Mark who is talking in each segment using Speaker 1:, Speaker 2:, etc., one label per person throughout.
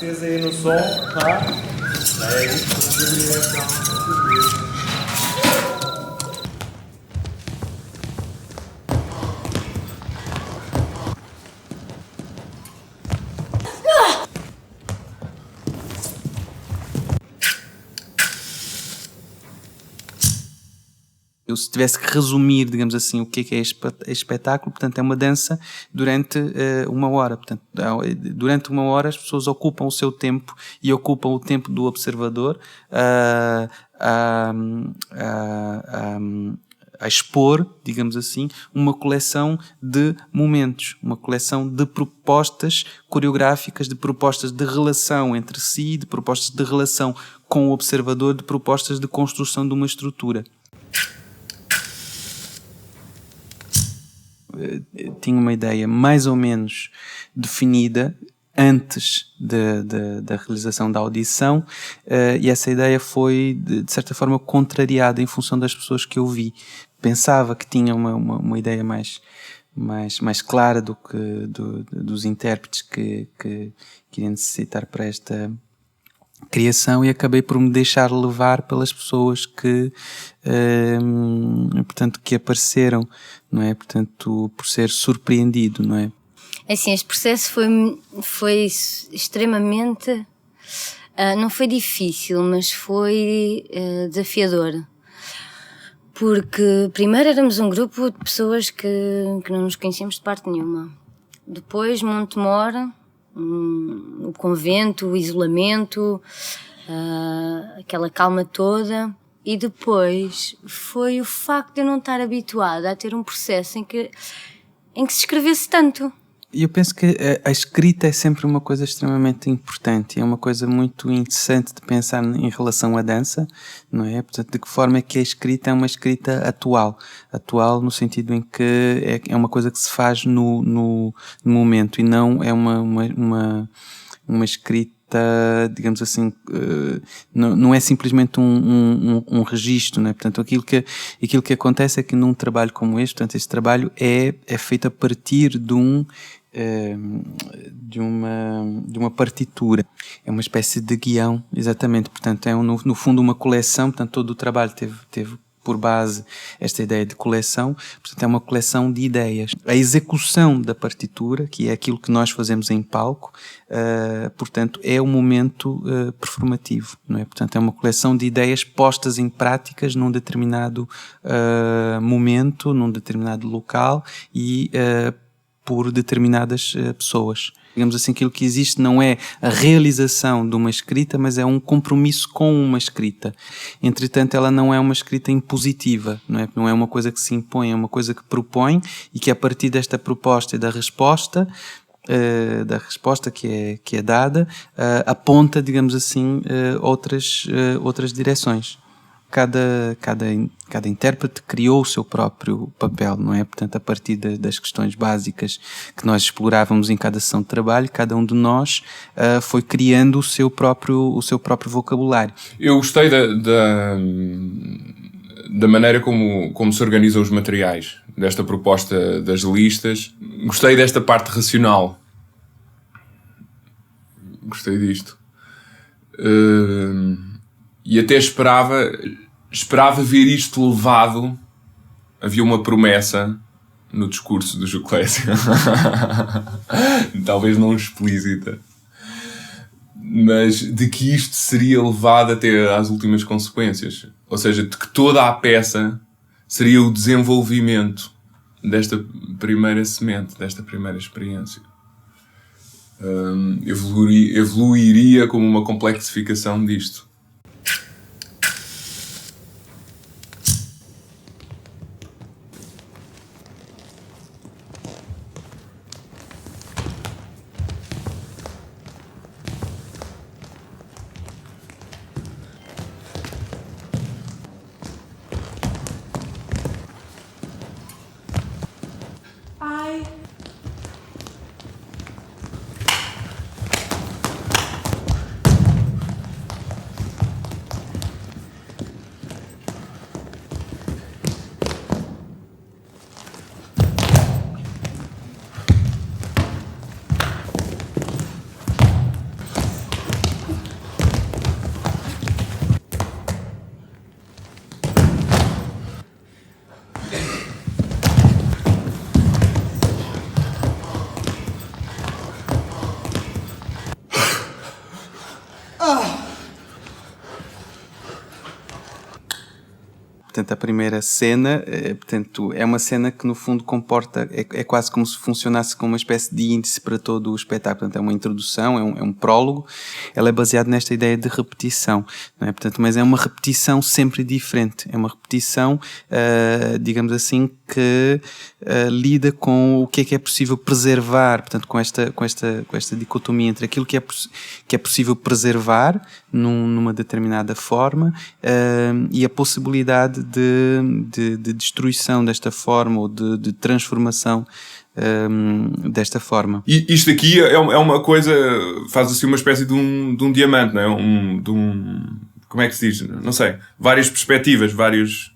Speaker 1: vocês aí no som, tá? É isso,
Speaker 2: Eu, se tivesse que resumir, digamos assim, o que é espetáculo, portanto, é uma dança durante uma hora. Portanto, durante uma hora as pessoas ocupam o seu tempo e ocupam o tempo do observador a expor, digamos assim, uma coleção de momentos, uma coleção de propostas coreográficas, de propostas de relação entre si, de propostas de relação com o observador, de propostas de construção de uma estrutura. Tinha uma ideia mais ou menos definida antes da realização da audição, e essa ideia foi, de certa forma, contrariada em função das pessoas que eu vi. Pensava que tinha uma ideia mais clara dos intérpretes que iria necessitar para esta criação, e acabei por me deixar levar pelas pessoas que portanto, que apareceram, não é? Portanto, por ser surpreendido, não é?
Speaker 3: Assim, este processo foi extremamente, não foi difícil, mas foi desafiador. Porque primeiro éramos um grupo de pessoas que não nos conhecíamos de parte nenhuma. Depois Montemor, o convento, o isolamento, aquela calma toda. E depois foi o facto de eu não estar habituada a ter um processo em que se escrevesse tanto.
Speaker 2: E eu penso que a escrita é sempre uma coisa extremamente importante, é uma coisa muito interessante de pensar em relação à dança, não é? Portanto, de que forma é que a escrita é uma escrita atual no sentido em que é uma coisa que se faz no momento, e não é uma escrita, digamos assim, não é simplesmente um registro, não é? Portanto, aquilo que acontece é que num trabalho como este, portanto, este trabalho é feito a partir de uma partitura, é uma espécie de guião, exatamente, portanto, é no fundo uma coleção, portanto, todo o trabalho teve por base esta ideia de coleção, portanto é uma coleção de ideias. A execução da partitura, que é aquilo que nós fazemos em palco, portanto é um momento performativo, não é? Portanto é uma coleção de ideias postas em práticas num determinado momento, num determinado local e por determinadas pessoas. Digamos assim, aquilo que existe não é a realização de uma escrita, mas é um compromisso com uma escrita. Entretanto, ela não é uma escrita impositiva, não é? Não é uma coisa que se impõe, é uma coisa que propõe, e que a partir desta proposta e da resposta que é dada, aponta, digamos assim, outras direções. Cada intérprete criou o seu próprio papel, não é? Portanto, a partir das questões básicas que nós explorávamos em cada sessão de trabalho, cada um de nós foi criando o seu próprio vocabulário.
Speaker 4: Eu gostei da maneira como se organizam os materiais, desta proposta das listas. Gostei desta parte racional. Gostei disto. E até esperava ver isto levado. Havia uma promessa no discurso do Júlio Clécio, talvez não explícita, mas de que isto seria levado até às últimas consequências. Ou seja, de que toda a peça seria o desenvolvimento desta primeira semente, desta primeira experiência. Evoluiria como uma complexificação disto.
Speaker 2: primeira cena, portanto, é uma cena que no fundo comporta, é quase como se funcionasse como uma espécie de índice para todo o espetáculo. Portanto, é uma introdução, é um prólogo. Ela é baseada nesta ideia de repetição, não é? Portanto, mas é uma repetição sempre diferente. É uma repetição, digamos assim, que lida com o que é possível preservar, portanto, com esta dicotomia entre aquilo que é possível preservar numa determinada forma e a possibilidade de destruição desta forma ou de transformação desta forma.
Speaker 4: E isto aqui é uma coisa, faz assim uma espécie de um diamante, não é? Como é que se diz? Não sei. Várias perspectivas, várias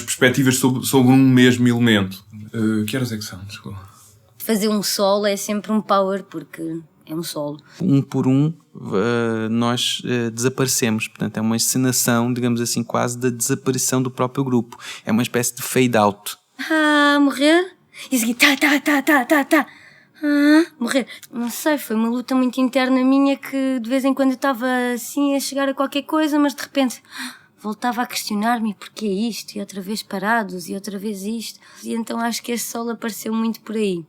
Speaker 4: perspectivas sobre um mesmo elemento. Que horas é que são? Desculpa.
Speaker 3: Fazer um solo é sempre um power, porque é um solo.
Speaker 2: Um por um, nós desaparecemos. Portanto, é uma encenação, digamos assim, quase da desaparição do próprio grupo. É uma espécie de fade-out.
Speaker 3: Morrer? E seguir, morrer. Não sei, foi uma luta muito interna minha que de vez em quando eu estava assim a chegar a qualquer coisa, mas de repente voltava a questionar-me porque é isto, e outra vez parados, e outra vez isto. E então acho que esse solo apareceu muito por aí.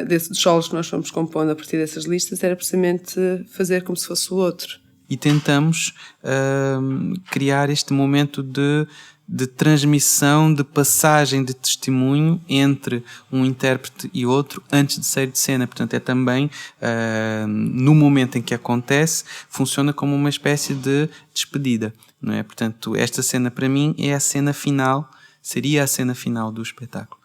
Speaker 5: Desses solos que nós fomos compondo a partir dessas listas era precisamente fazer como se fosse o outro.
Speaker 2: E tentamos criar este momento de transmissão, de passagem de testemunho entre um intérprete e outro antes de sair de cena. Portanto, é também, no momento em que acontece, funciona como uma espécie de despedida, não é? Portanto, esta cena para mim é a cena final, seria a cena final do espetáculo.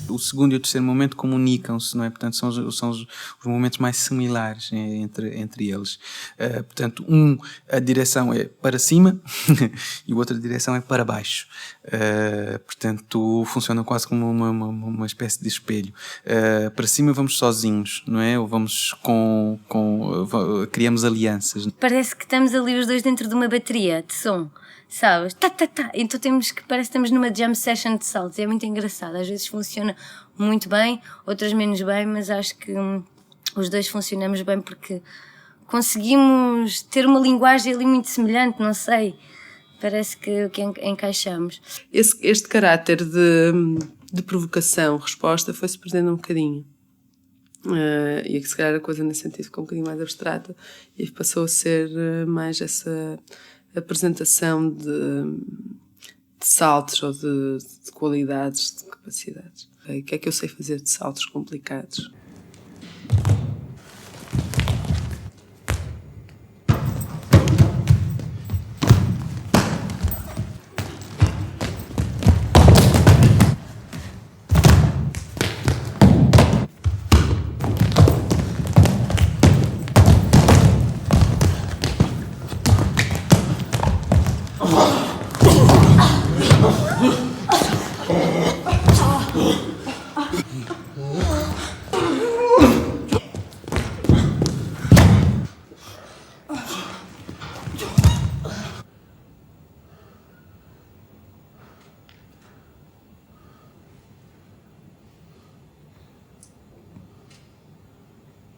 Speaker 2: O segundo e o terceiro momento comunicam-se, não é? Portanto, são os momentos mais similares entre eles. Portanto, a direção é para cima e a outra direção é para baixo. Portanto, funcionam quase como uma espécie de espelho. Para cima vamos sozinhos, não é? Ou vamos criamos alianças.
Speaker 3: Parece que estamos ali os dois dentro de uma bateria de som. Sabes? Então parece que estamos numa jam session de saltos. É muito engraçado. Às vezes funciona muito bem, outras menos bem, mas acho que os dois funcionamos bem porque conseguimos ter uma linguagem ali muito semelhante, não sei. Parece que encaixamos.
Speaker 5: Este caráter de provocação, resposta, foi-se perdendo um bocadinho. E que se calhar a coisa nesse sentido ficou um bocadinho mais abstrata e passou a ser mais essa apresentação de saltos ou de qualidades, de capacidades. O que é que eu sei fazer de saltos complicados?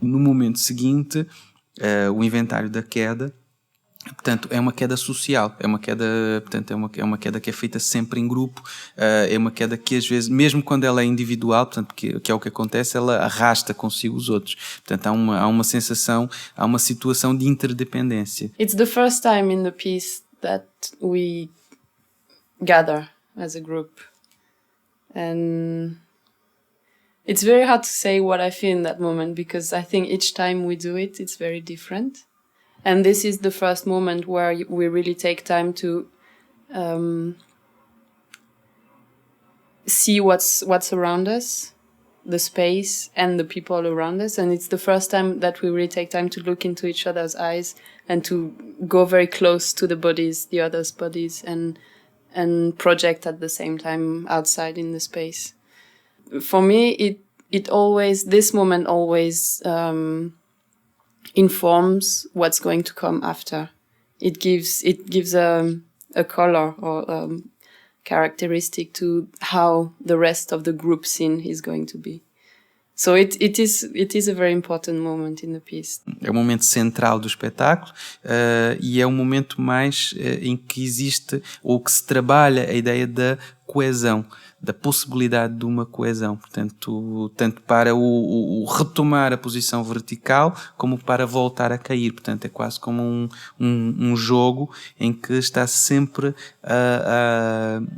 Speaker 2: No momento seguinte, o inventário da queda, portanto, é uma queda social, portanto, é uma queda que é feita sempre em grupo, é uma queda que às vezes, mesmo quando ela é individual, portanto, que é o que acontece, ela arrasta consigo os outros. Portanto, há uma sensação, há uma situação de interdependência.
Speaker 5: It's the first time in the piece that we gather as a group. And it's very hard to say what I feel in that moment, because I think each time we do it, it's very different. And this is the first moment where we really take time to see what's around us, the space and the people around us. And it's the first time that we really take time to look into each other's eyes and to go very close to the bodies, the others' bodies, and project at the same time outside in the space. For me, this moment always informs what's going to come after. It gives a color or characteristic to how the rest of the group scene is going to be. So it is a very important moment in the piece.
Speaker 2: É o momento central do espetáculo e é o momento mais em que existe ou que se trabalha a ideia da coesão, da possibilidade de uma coesão, portanto, tanto para o retomar a posição vertical como para voltar a cair. Portanto, é quase como um jogo em que está sempre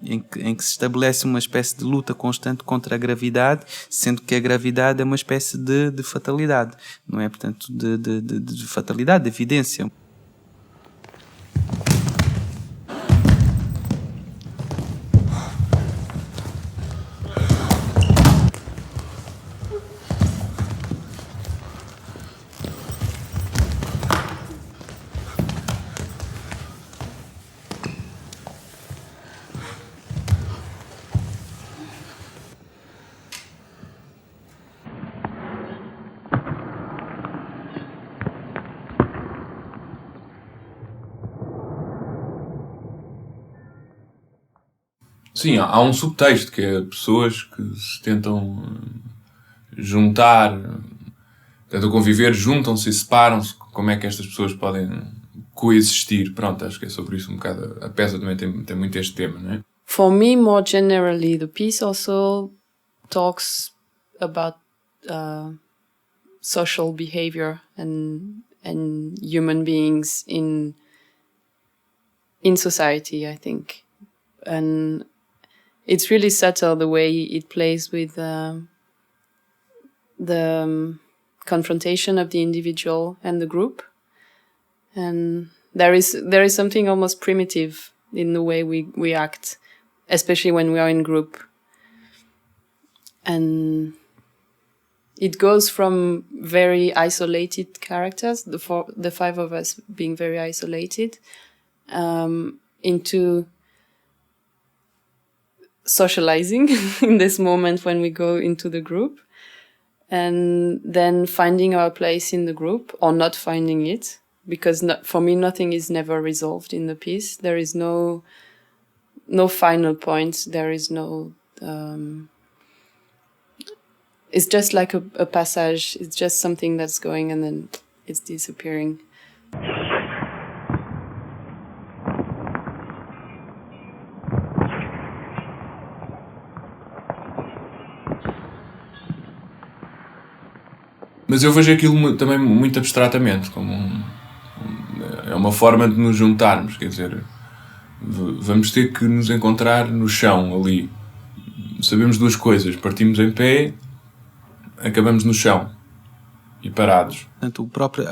Speaker 2: em que se estabelece uma espécie de luta constante contra a gravidade, sendo que a gravidade é uma espécie de fatalidade, não é? Portanto, de fatalidade, de evidência.
Speaker 4: Sim, há um subtexto que é pessoas que se tentam juntar, tentam conviver, juntam-se e separam-se. Como é que estas pessoas podem coexistir? Pronto, acho que é sobre isso um bocado. A peça também tem muito este tema, não é?
Speaker 5: For me, more generally, the piece also talks about social behavior and human beings in society, I think. And it's really subtle the way it plays with the confrontation of the individual and the group. And there is something almost primitive in the way we act, especially when we are in group. And it goes from very isolated characters, the five of us being very isolated, into socializing in this moment when we go into the group, and then finding our place in the group or not finding it, because for me nothing is never resolved in the piece. There is no final point. There is no it's just like a passage. It's just something that's going and then it's disappearing.
Speaker 4: Mas eu vejo aquilo também muito abstratamente, como é uma forma de nos juntarmos, quer dizer, vamos ter que nos encontrar no chão ali. Sabemos duas coisas: partimos em pé, acabamos no chão e parados.
Speaker 2: Portanto,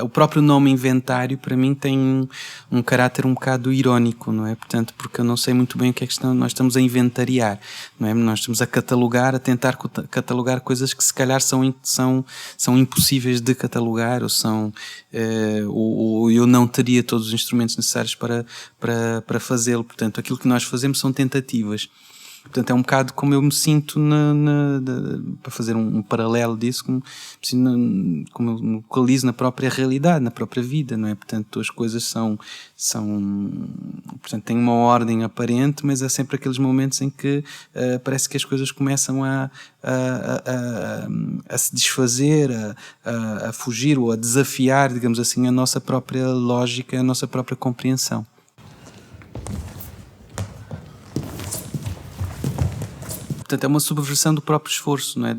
Speaker 2: o próprio nome inventário para mim tem um caráter um bocado irónico, não é? Portanto, porque eu não sei muito bem o que é que nós estamos a inventariar, não é? Nós estamos a catalogar, a tentar catalogar coisas que se calhar são impossíveis de catalogar, ou eu não teria todos os instrumentos necessários para fazê-lo. Portanto, aquilo que nós fazemos são tentativas. Portanto, é um bocado como eu me sinto para fazer um paralelo disso, como eu me localizo na própria realidade, na própria vida, não é? Portanto, as coisas portanto, têm uma ordem aparente, mas há sempre aqueles momentos em que parece que as coisas começam a se desfazer, a fugir ou a desafiar, digamos assim, a nossa própria lógica, a nossa própria compreensão. Portanto, é uma subversão do próprio esforço, não é?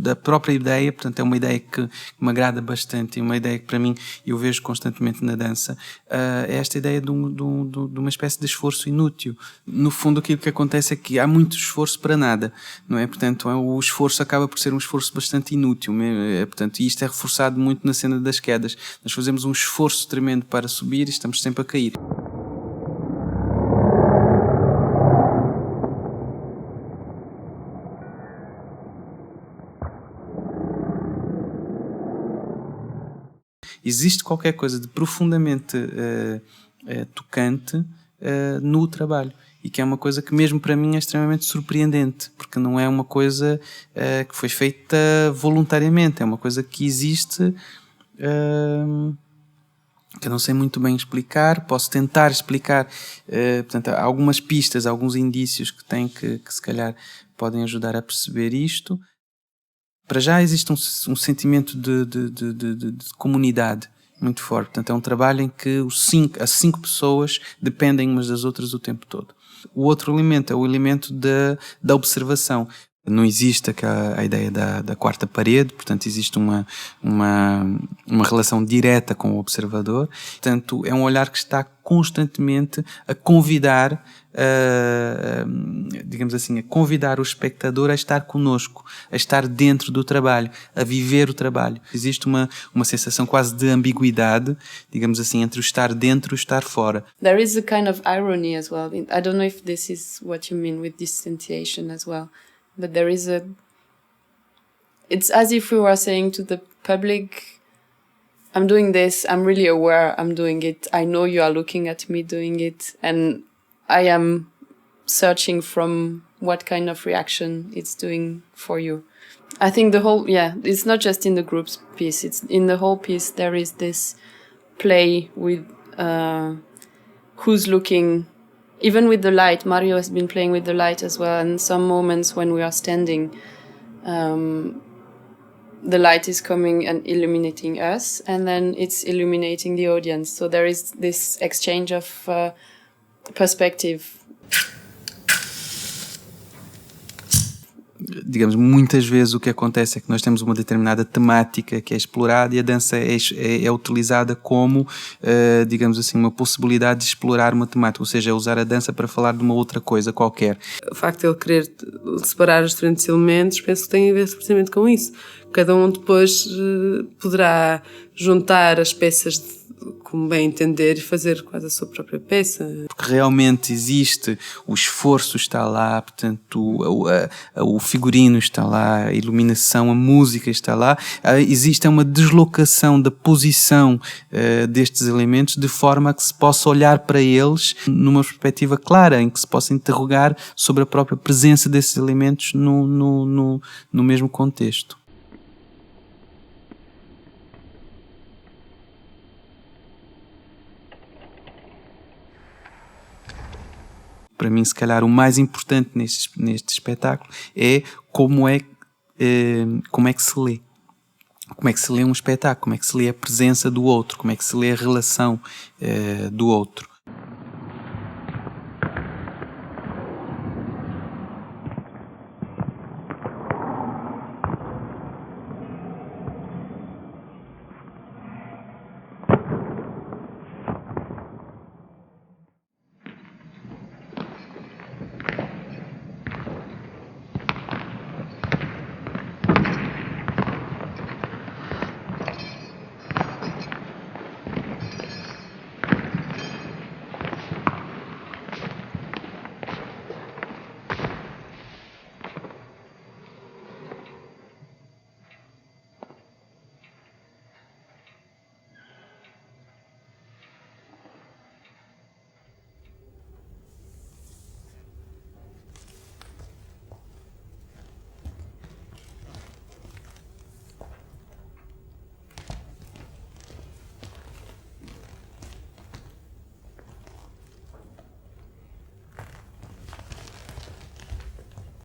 Speaker 2: Da própria ideia. Portanto, é uma ideia que me agrada bastante, e uma ideia que para mim eu vejo constantemente na dança, é esta ideia de uma espécie de esforço inútil. No fundo, aquilo que acontece é que há muito esforço para nada, não é? Portanto, o esforço acaba por ser um esforço bastante inútil, portanto, e isto é reforçado muito na cena das quedas. Nós fazemos um esforço tremendo para subir e estamos sempre a cair. Existe qualquer coisa de profundamente tocante no trabalho, e que é uma coisa que mesmo para mim é extremamente surpreendente, porque não é uma coisa que foi feita voluntariamente, é uma coisa que existe, que eu não sei muito bem explicar. Posso tentar explicar, portanto, há algumas pistas, alguns indícios que se calhar podem ajudar a perceber isto. Para já existe um sentimento de comunidade muito forte. Portanto, é um trabalho em que as cinco pessoas dependem umas das outras o tempo todo. O outro elemento é o elemento da observação. Não existe a ideia da quarta parede, portanto, existe uma relação direta com o observador. Portanto, é um olhar que está constantemente a convidar, digamos assim, a convidar o espectador a estar connosco, a estar dentro do trabalho, a viver o trabalho. Existe uma sensação quase de ambiguidade, digamos assim, entre o estar dentro e o estar fora.
Speaker 5: There is a kind of irony as well. I don't know if this is what you mean with distanciation as well, but there is it's as if we were saying to the public, I'm doing this, I'm really aware I'm doing it, I know you are looking at me doing it, and I am searching from what kind of reaction it's doing for you. I think it's not just in the group's piece, it's in the whole piece there is this play with who's looking, even with the light. Mario has been playing with the light as well, and some moments when we are standing, the light is coming and illuminating us, and then it's illuminating the audience. So there is this exchange of perspective.
Speaker 2: Digamos, muitas vezes o que acontece é que nós temos uma determinada temática que é explorada, e a dança é utilizada como, digamos assim, uma possibilidade de explorar uma temática, ou seja, usar a dança para falar de uma outra coisa qualquer.
Speaker 5: O facto de ele querer separar os diferentes elementos, penso que tem a ver precisamente com isso. Cada um depois poderá juntar as peças como bem entender e fazer quase a sua própria peça.
Speaker 2: Porque realmente existe, o esforço está lá, portanto, o figurino está lá, a iluminação, a música está lá. Existe uma deslocação da posição destes elementos de forma a que se possa olhar para eles numa perspectiva clara, em que se possa interrogar sobre a própria presença desses elementos no mesmo contexto. Para mim, se calhar, o mais importante neste espetáculo é como é que se lê. Como é que se lê um espetáculo, como é que se lê a presença do outro, como é que se lê a relação do outro.